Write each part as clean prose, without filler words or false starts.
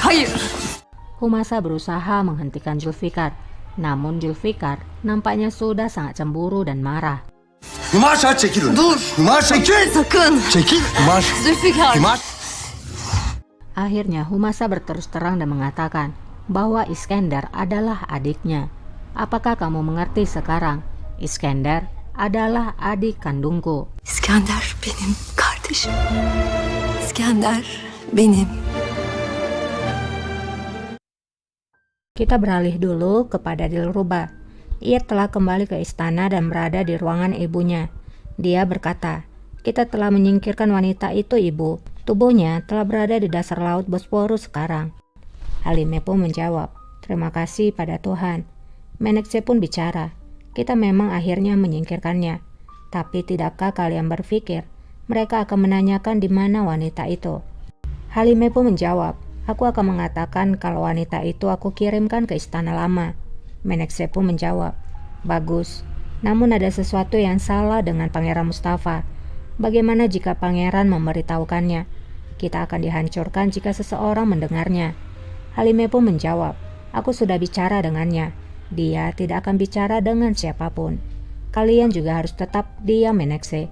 Hayır. Humasa berusaha menghentikan Zulfikar, namun Zulfikar nampaknya sudah sangat cemburu dan marah. Hümaşa çekil. Dur. Hümaşa çekil. Sakın. Çekil. Hümaşa. Zülfikar. Hümaşa. Akhirnya Humasa berterus terang dan mengatakan bahwa Iskender adalah adiknya. Apakah kamu mengerti sekarang? Iskender adalah adik kandungku. İskender benim kardeşim. İskender benim. Kita beralih dulu kepada Dilruba. Ia telah kembali ke istana dan berada di ruangan ibunya. Dia berkata, "Kita telah menyingkirkan wanita itu, ibu. Tubuhnya telah berada di dasar laut Bosporus sekarang." Halime pun menjawab, "Terima kasih pada Tuhan." Menekse pun bicara, "Kita memang akhirnya menyingkirkannya. Tapi tidakkah kalian berpikir mereka akan menanyakan di mana wanita itu?" Halime pun menjawab, "Aku akan mengatakan kalau wanita itu aku kirimkan ke istana lama." Menekse pun menjawab, "Bagus. Namun ada sesuatu yang salah dengan Pangeran Mustafa. Bagaimana jika pangeran memberitahukannya? Kita akan dihancurkan jika seseorang mendengarnya." Halime pun menjawab, "Aku sudah bicara dengannya. Dia tidak akan bicara dengan siapapun. Kalian juga harus tetap diam, Menekse.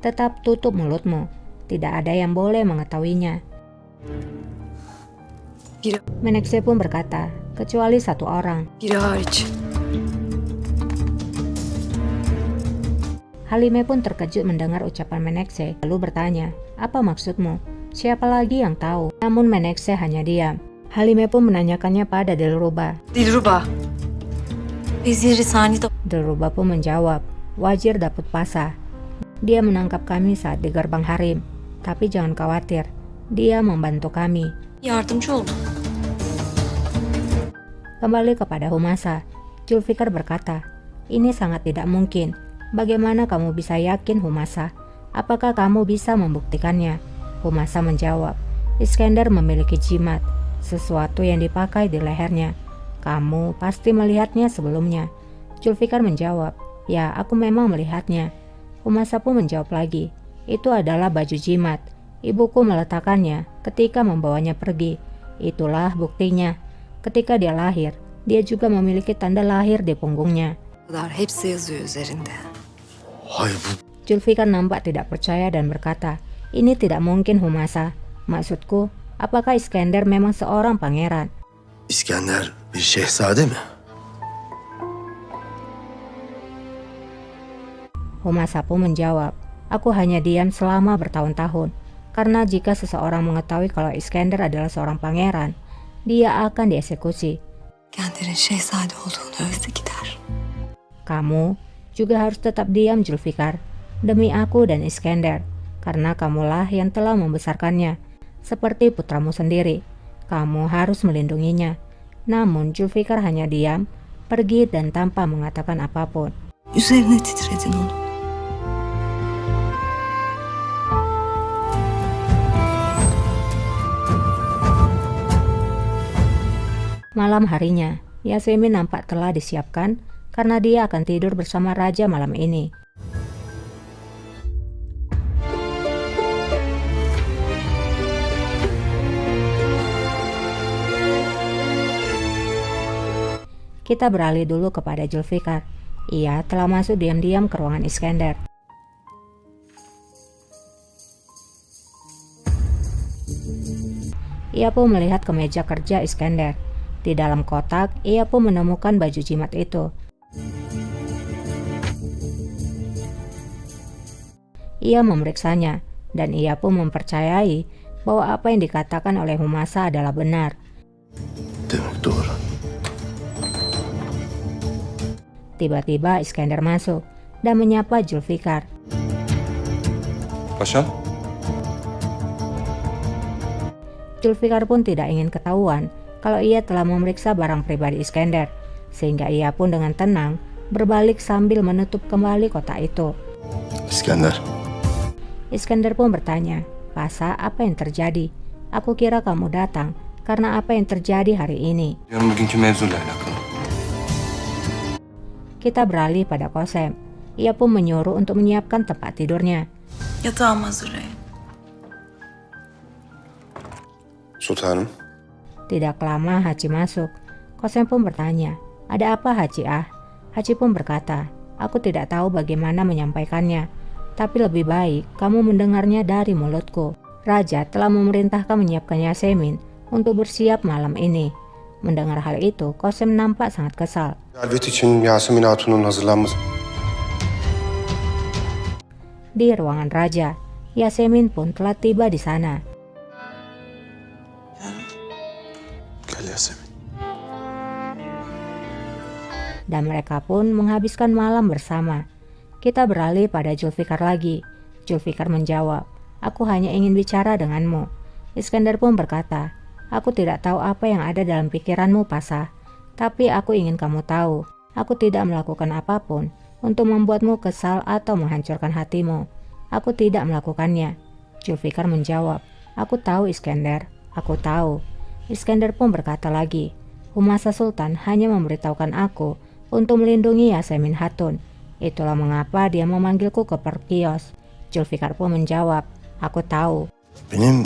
Tetap tutup mulutmu. Tidak ada yang boleh mengetahuinya." Menekse pun berkata, "Kecuali satu orang." Biri hariç. Halime pun terkejut mendengar ucapan Menekse, lalu bertanya, "Apa maksudmu? Siapa lagi yang tahu?" Namun Menekse hanya diam. Halime pun menanyakannya pada Dilruba. Dilruba. Veziri Sani Dilruba pun menjawab, "Wazir Daput Pasa. Dia menangkap kami saat di gerbang Harim. Tapi jangan khawatir, dia membantu kami." yardımcı oldu. Kembali kepada Humasa, Zulfikar berkata, "Ini sangat tidak mungkin. Bagaimana kamu bisa yakin, Humasa? Apakah kamu bisa membuktikannya?" Humasa menjawab, "Iskender memiliki jimat, sesuatu yang dipakai di lehernya. Kamu pasti melihatnya sebelumnya." Zulfikar menjawab, "Ya, aku memang melihatnya." Humasa pun menjawab lagi, "Itu adalah baju jimat. Ibuku meletakkannya ketika membawanya pergi. Itulah buktinya. Ketika dia lahir, dia juga memiliki tanda lahir di punggungnya." Hepsi yazıyor üzerinde. Hayır bu. Zulfikar nampak tidak percaya dan berkata, "Ini tidak mungkin, Humasa. Maksudku, apakah Iskender memang seorang pangeran?" İskender bir şehzade mi? Humasa pun menjawab, "Aku hanya diam selama bertahun-tahun. Karena jika seseorang mengetahui kalau Iskender adalah seorang pangeran, dia akan dieksekusi. İskender'in şehzade olduğunu özle gider. Kamu juga harus tetap diam, Zulfikar, demi aku dan Iskender, karena kamulah yang telah membesarkannya, seperti putramu sendiri. Kamu harus melindunginya." Namun Zulfikar hanya diam, pergi dan tanpa mengatakan apapun. Üzerine titredin onu. Malam harinya, Yasemin nampak telah disiapkan karena dia akan tidur bersama raja malam ini. Kita beralih dulu kepada Zulfikar. Ia telah masuk diam-diam ke ruangan Iskender. Ia pun melihat kemeja kerja Iskender. Di dalam kotak, ia pun menemukan baju jimat itu. Ia memeriksanya, dan ia pun mempercayai bahwa apa yang dikatakan oleh Humasa adalah benar. Demek doğru. Tiba-tiba Iskender masuk dan menyapa Zulfikar. Paşam, Zulfikar pun tidak ingin ketahuan kalau ia telah memeriksa barang pribadi Iskender, sehingga ia pun dengan tenang berbalik sambil menutup kembali kotak itu. İskender. Iskender pun bertanya, "Pasa, apa yang terjadi? Aku kira kamu datang karena apa yang terjadi hari ini." yarın bugünkü mevzuyla alakalı. Kita beralih pada Kosem. Ia pun menyuruh untuk menyiapkan tempat tidurnya. Yatağımı hazırlayın. Sultanım. Tidak lama Hachi masuk. Kosem pun bertanya, "Ada apa Hachi ah?" Hachi pun berkata, "Aku tidak tahu bagaimana menyampaikannya, tapi lebih baik kamu mendengarnya dari mulutku. Raja telah memerintahkan menyiapkan Yasemin untuk bersiap malam ini." Mendengar hal itu, Kosem nampak sangat kesal. Elbet için Yasemin Hatun'un hazırlanması. Di ruangan raja, Yasemin pun telah tiba di sana. Gel Yasemin. Dan mereka pun menghabiskan malam bersama. Kita beralih pada Zulfikar lagi. Zulfikar menjawab, "Aku hanya ingin bicara denganmu." Iskandar pun berkata, "Aku tidak tahu apa yang ada dalam pikiranmu, Pasah. Tapi aku ingin kamu tahu, aku tidak melakukan apapun untuk membuatmu kesal atau menghancurkan hatimu. Aku tidak melakukannya." Zulfikar menjawab, "Aku tahu Iskandar, aku tahu." Iskandar pun berkata lagi, "Humasa Sultan hanya memberitahukan aku untuk melindungi Yasemin Hatun. Itulah mengapa dia memanggilku ke perkios." Zulfikar pun menjawab, "Aku tahu. Benim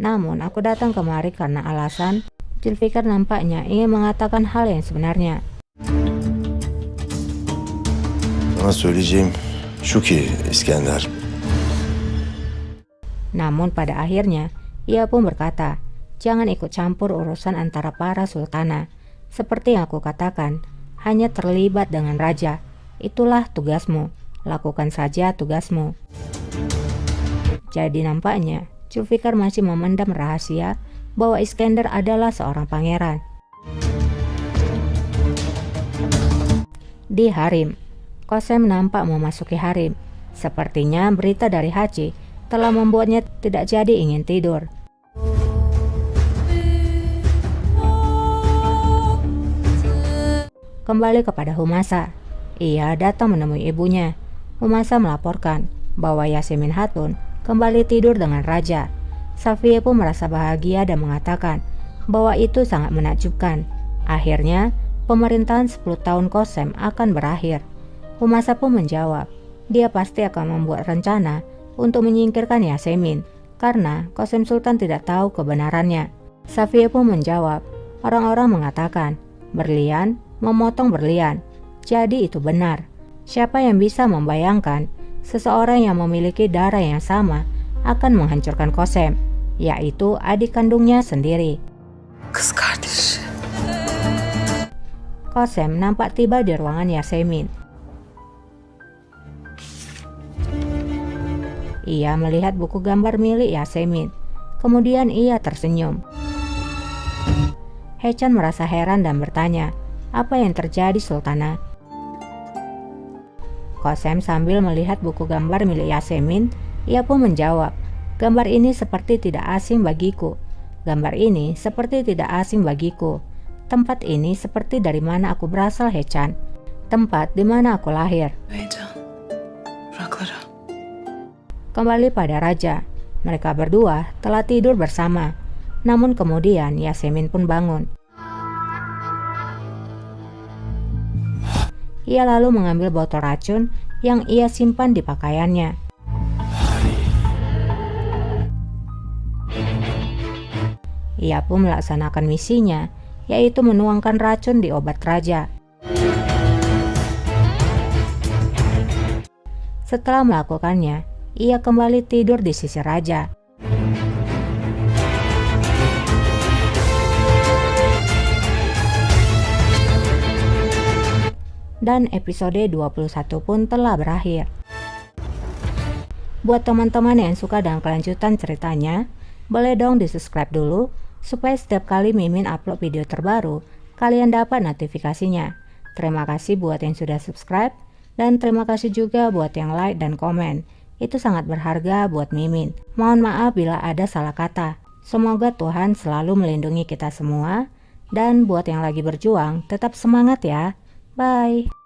Namun aku datang kemari karena alasan." Zulfikar nampaknya ingin mengatakan hal yang sebenarnya. sana söyleyeceğim şu ki İskender. Namun pada akhirnya ia pun berkata, "Jangan ikut campur urusan antara para sultana. Seperti yang aku katakan, hanya terlibat dengan raja. Itulah tugasmu. Lakukan saja tugasmu." Jadi nampaknya Zulfikar masih memendam rahasia bahwa Iskandar adalah seorang pangeran. Di harem, Kosem nampak memasuki harem. Sepertinya berita dari Hachi telah membuatnya tidak jadi ingin tidur. Kembali kepada Humasa. Ia datang menemui ibunya. Humasa melaporkan bahwa Yasemin Hatun kembali tidur dengan raja. Safie pun merasa bahagia dan mengatakan bahwa itu sangat menakjubkan. Akhirnya, pemerintahan 10 tahun Kosem akan berakhir. Humasa pun menjawab, dia pasti akan membuat rencana untuk menyingkirkan Yasemin karena Kosem Sultan tidak tahu kebenarannya. Safie pun menjawab, orang-orang mengatakan berlian memotong berlian, jadi itu benar. Siapa yang bisa membayangkan seseorang yang memiliki darah yang sama akan menghancurkan Kosem, yaitu adik kandungnya sendiri. Kız kardeşi. Kosem nampak tiba di ruangan Yasemin. Ia melihat buku gambar milik Yasemin. Kemudian ia tersenyum. Hechan merasa heran dan bertanya, "Apa yang terjadi, Sultana?" Kosem sambil melihat buku gambar milik Yasemin, ia pun menjawab, "Gambar ini seperti tidak asing bagiku. Gambar ini seperti tidak asing bagiku. Tempat ini seperti dari mana aku berasal, Hechan. Tempat di mana aku lahir." Heyecan. Bıraklara. Kembali pada raja, mereka berdua telah tidur bersama. Namun kemudian Yasemin pun bangun. Ia lalu mengambil botol racun yang ia simpan di pakaiannya. Ia pun melaksanakan misinya, yaitu menuangkan racun di obat raja. Setelah melakukannya, ia kembali tidur di sisi raja. Dan episode 21 pun telah berakhir. Buat teman-teman yang suka dengan kelanjutan ceritanya, boleh dong di-subscribe dulu supaya setiap kali Mimin upload video terbaru, kalian dapat notifikasinya. Terima kasih buat yang sudah subscribe, dan terima kasih juga buat yang like dan komen. Itu sangat berharga buat Mimin. Mohon maaf bila ada salah kata. Semoga Tuhan selalu melindungi kita semua, dan buat yang lagi berjuang, tetap semangat ya. Bye.